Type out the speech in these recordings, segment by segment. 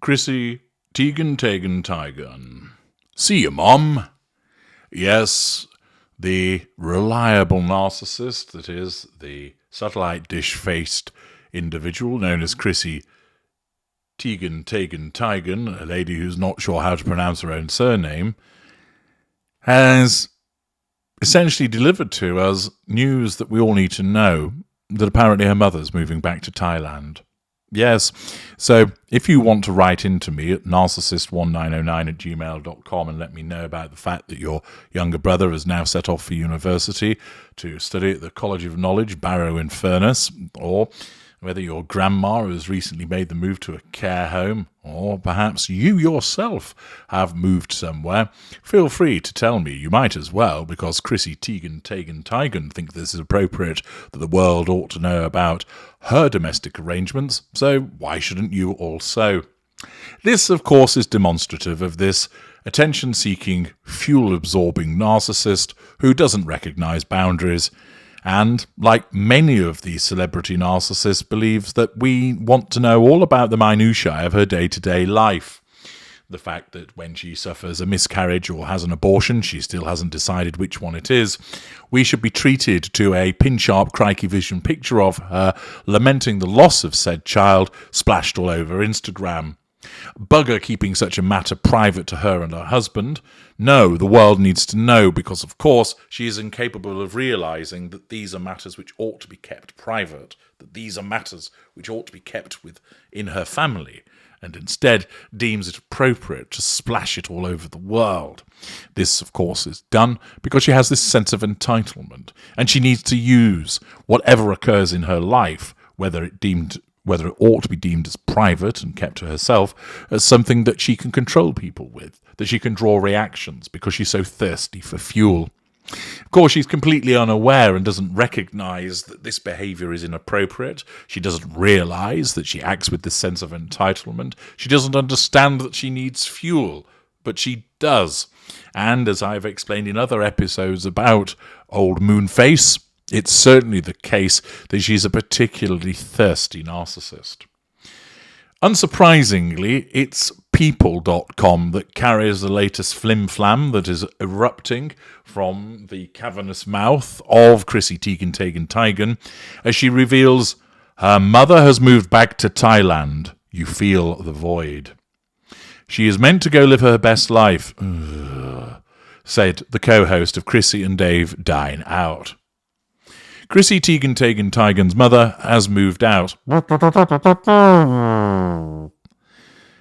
Chrissy Teigen. See you, Mom. Yes, the reliable narcissist, that is, the satellite dish-faced individual known as Chrissy Teigen, a lady who's not sure how to pronounce her own surname, has essentially delivered to us news that we all need to know, that apparently her mother's moving back to Thailand. Yes, so if you want to write into me at narcissist1909@gmail.com and let me know about the fact that your younger brother has now set off for university to study at the College of Knowledge, Barrow in Furness, or whether your grandma has recently made the move to a care home, or perhaps you yourself have moved somewhere, feel free to tell me. You might as well, because Chrissy Teigen think this is appropriate, that the world ought to know about her domestic arrangements, so why shouldn't you also? This, of course, is demonstrative of this attention-seeking, fuel-absorbing narcissist who doesn't recognise boundaries, and, like many of these celebrity narcissists, believes that we want to know all about the minutiae of her day-to-day life. The fact that when she suffers a miscarriage or has an abortion, she still hasn't decided which one it is. We should be treated to a pin-sharp crikey vision picture of her lamenting the loss of said child splashed all over Instagram. Bugger keeping such a matter private to her and her husband. No, the world needs to know, because of course she is incapable of realising that these are matters which ought to be kept private, that these are matters which ought to be kept within her family, and instead deems it appropriate to splash it all over the world. This, of course, is done because she has this sense of entitlement, and she needs to use whatever occurs in her life, whether it ought to be deemed as private and kept to herself, as something that she can control people with, that she can draw reactions because she's so thirsty for fuel. Of course, she's completely unaware and doesn't recognise that this behaviour is inappropriate. She doesn't realise that she acts with this sense of entitlement. She doesn't understand that she needs fuel, but she does. And as I've explained in other episodes about Old Moonface, it's certainly the case that she's a particularly thirsty narcissist. Unsurprisingly, it's people.com that carries the latest flim-flam that is erupting from the cavernous mouth of Chrissy Teigen as she reveals her mother has moved back to Thailand. You feel the void. She is meant to go live her best life, said the co-host of Chrissy and Dave Dine Out. Chrissy Teigen's mother has moved out.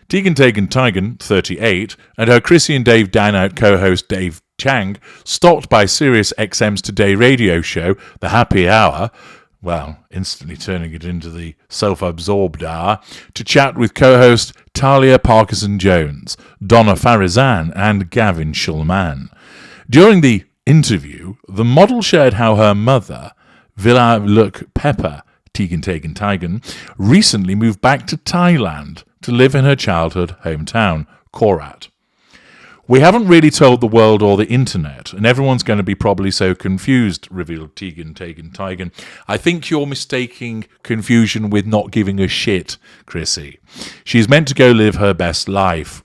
Teigen, 38, and her Chrissy and Dave Dine Out co-host Dave Chang stopped by Sirius XM's Today radio show, The Happy Hour, well, instantly turning it into the self-absorbed hour, to chat with co-host Talia Parkinson-Jones, Donna Farizan, and Gavin Shulman. During the interview, the model shared how her mother, Villa Look Pepper Teigen, recently moved back to Thailand to live in her childhood hometown, Korat. We haven't really told the world or the internet, and everyone's going to be probably so confused, revealed Teigen. I think you're mistaking confusion with not giving a shit, Chrissy. She's meant to go live her best life.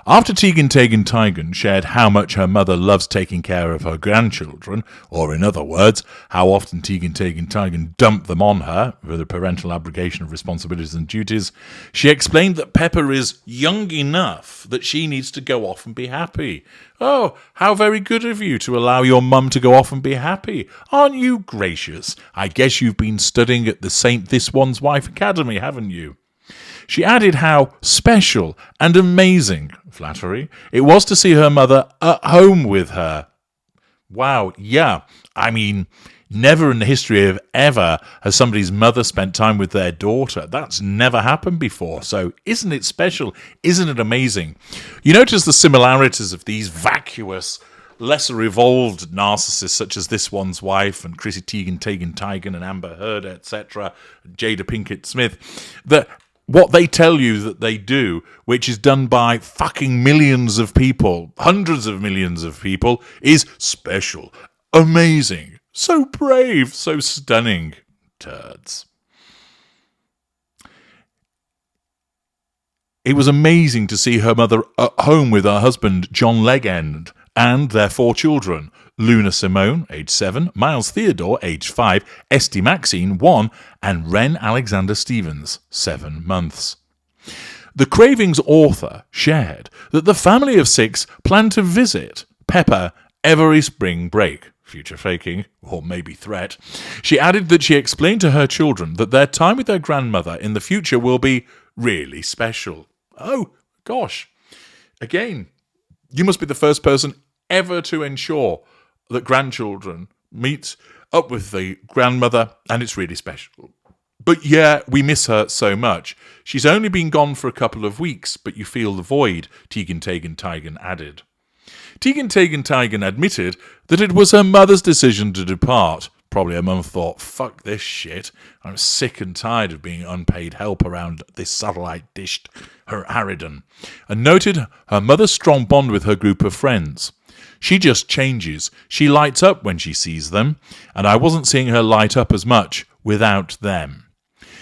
After Teigen shared how much her mother loves taking care of her grandchildren, or in other words, how often Teigen dumped them on her for the parental abrogation of responsibilities and duties, she explained that Pepper is young enough that she needs to go off and be happy. Oh, how very good of you to allow your mum to go off and be happy. Aren't you gracious? I guess you've been studying at the St. This One's Wife Academy, haven't you? She added how special and amazing, flattery, it was to see her mother at home with her. Wow, yeah, I mean, never in the history of ever has somebody's mother spent time with their daughter. That's never happened before, so isn't it special? Isn't it amazing? You notice the similarities of these vacuous, lesser evolved narcissists such as This One's Wife and Chrissy Teigen and Amber Heard, etc., Jada Pinkett Smith, that what they tell you that they do, which is done by fucking millions of people, hundreds of millions of people, is special, amazing, so brave, so stunning. Turds. It was amazing to see her mother at home with her husband, John Legend, and their 4 children, Luna Simone, age 7, Miles Theodore, age 5, Esty Maxine, 1, and Ren Alexander Stevens, 7 months. The Cravings author shared that the family of 6 planned to visit Pepper every spring break, future faking, or maybe threat. She added that she explained to her children that their time with their grandmother in the future will be really special. Oh, gosh. Again, you must be the first person ever to ensure that grandchildren meet up with the grandmother, and it's really special. But yeah, we miss her so much. She's only been gone for a couple of weeks, but you feel the void, Tegan Teigen added. Tegan Teigen admitted that it was her mother's decision to depart. Probably her mum thought, fuck this shit. I'm sick and tired of being unpaid help around this satellite-dished her Harridan, and noted her mother's strong bond with her group of friends. She just changes. She lights up when she sees them, and I wasn't seeing her light up as much without them.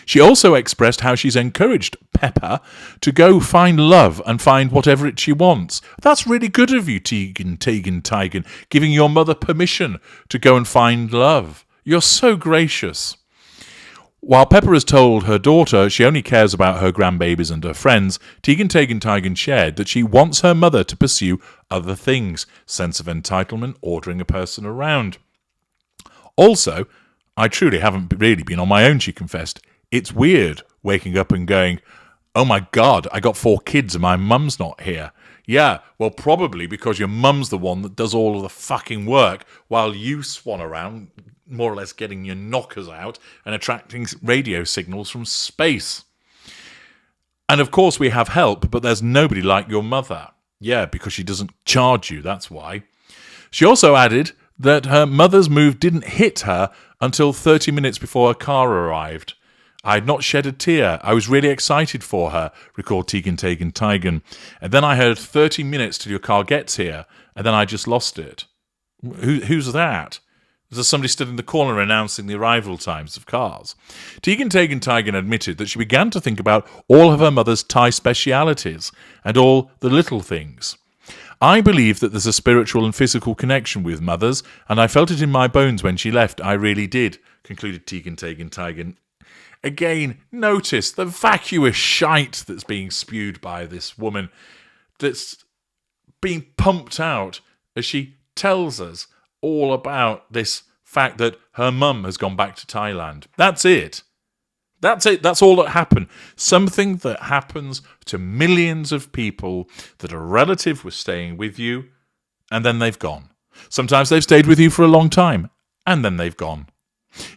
She also expressed how she's encouraged Pepper to go find love and find whatever it she wants. That's really good of you, Tegan Teigen, giving your mother permission to go and find love. You're so gracious. While Pepper has told her daughter she only cares about her grandbabies and her friends, Tegan Teigen shared that she wants her mother to pursue other things, sense of entitlement, ordering a person around. Also, I truly haven't really been on my own, she confessed. It's weird waking up and going, oh my God, I got 4 kids and my mum's not here. Yeah, well, probably because your mum's the one that does all of the fucking work while you swan around, more or less getting your knockers out and attracting radio signals from space. And of course we have help, but there's nobody like your mother. Yeah, because she doesn't charge you, that's why. She also added that her mother's move didn't hit her until 30 minutes before her car arrived. I had not shed a tear. I was really excited for her, recalled Tegan Teigen. And then I heard 30 minutes till your car gets here, and then I just lost it. Who's that? Was there somebody stood in the corner announcing the arrival times of cars? Tegan Teigen admitted that she began to think about all of her mother's Thai specialities and all the little things. I believe that there's a spiritual and physical connection with mothers, and I felt it in my bones when she left. I really did, concluded Tegan Teigen. Again, notice the vacuous shite that's being spewed by this woman, that's being pumped out as she tells us all about this fact that her mum has gone back to Thailand. That's it. That's all that happened. Something that happens to millions of people that a relative was staying with you, and then they've gone. Sometimes they've stayed with you for a long time, and then they've gone.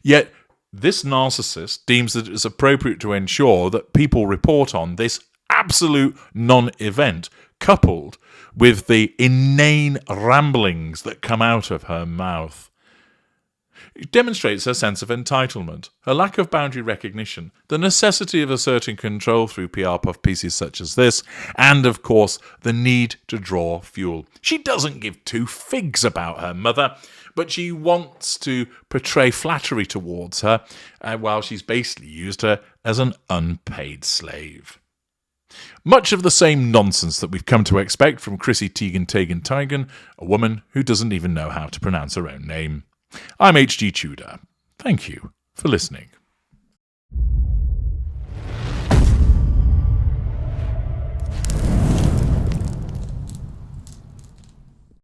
Yet, this narcissist deems that it's appropriate to ensure that people report on this absolute non-event, coupled with the inane ramblings that come out of her mouth. It demonstrates her sense of entitlement, her lack of boundary recognition, the necessity of asserting control through PR puff pieces such as this, and, of course, the need to draw fuel. She doesn't give 2 figs about her mother, but she wants to portray flattery towards her, while she's basically used her as an unpaid slave. Much of the same nonsense that we've come to expect from Chrissy Teigen, a woman who doesn't even know how to pronounce her own name. I'm H.G. Tudor. Thank you for listening.